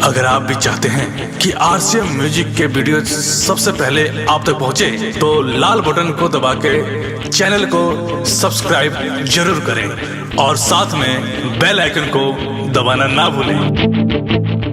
अगर आप भी चाहते हैं कि आरसीएम म्यूजिक के वीडियो सबसे पहले आप तक पहुंचे, तो लाल बटन को दबा के चैनल को सब्सक्राइब जरूर करें और साथ में बेल आइकन को दबाना ना भूलें।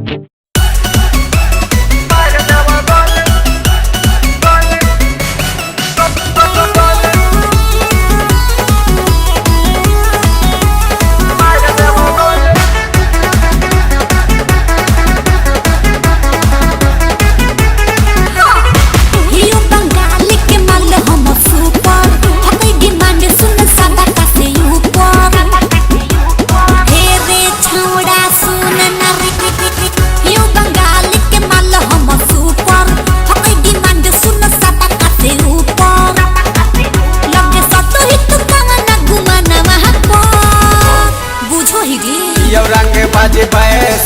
बाजे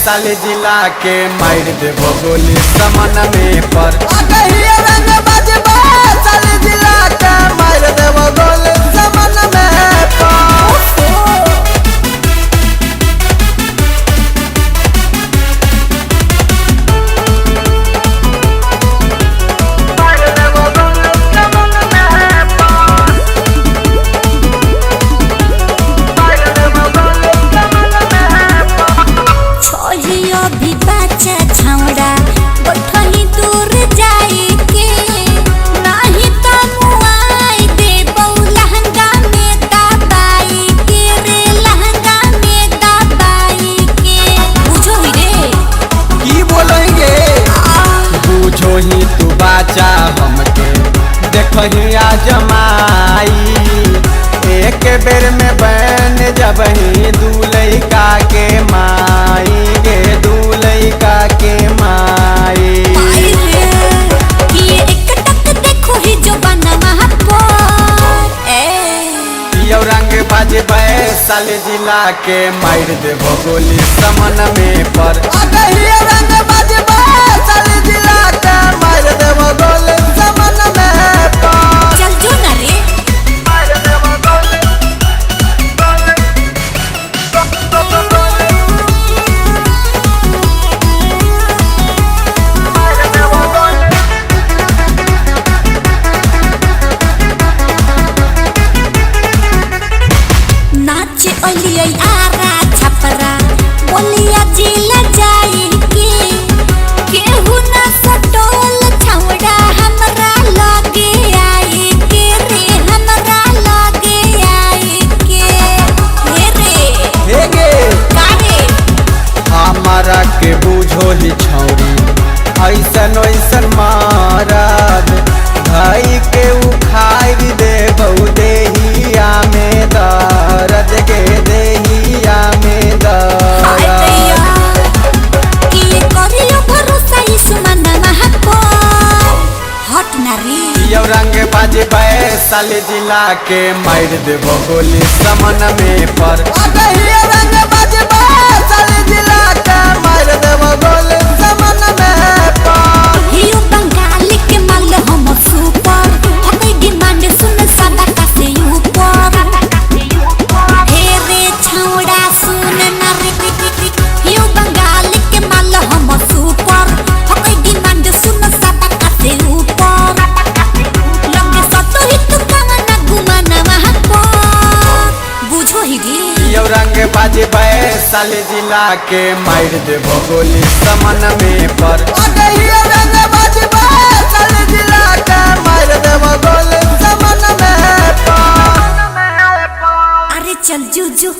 साले जिला के मार देबो गोली समन में पर रंग बाजे साले जिला के मार देबो गोली समन में पर। ही तू बाचा हमके देखिया जमाई एक बेर में बन जब ही दूल्हा के माई गे दूल्हा के माई रंग बाजे साले जिला के मार देबो गोली समन में पर रंग बाजे साले जिला के मार देबो गोली समन में पर। चल जो ना रे नाचे ओलिया आरा छपरा बोलिया जिला जाई के केहू ना सटोल छौड़ा हमरा लगे आई के रे हमरा लगे आई के हे रे काहे हमारा के बुझो ही छौरी ऐसन ऐसन मारद भाई के उखाड़ दे बहु देहिया में दर्द के देहिया में दर्द कि करियो भरोसा सुमन महको हट ना रे रंग बाजे साले जिला के मार देबो गोली समन में पर रंग बाजे साले जिला के मार देबो गोली समन में पर। हियो बंगाल के माल हम सुपर हते डिमांड सुन सदा का से ऊपर हे रे छौड़ा सुन ना रे हियो बंगाल के माल हम सुपर हते डिमांड सुन सदा का से ऊपर लगे सतो ही तू कामना गुमाना महको बुझो ही रे रंग बाजे साले जिला के मार देबो गोली समन में पर रंग बाजे साले जिला के मार देबो गोली समन में पर। अरे चल जू जू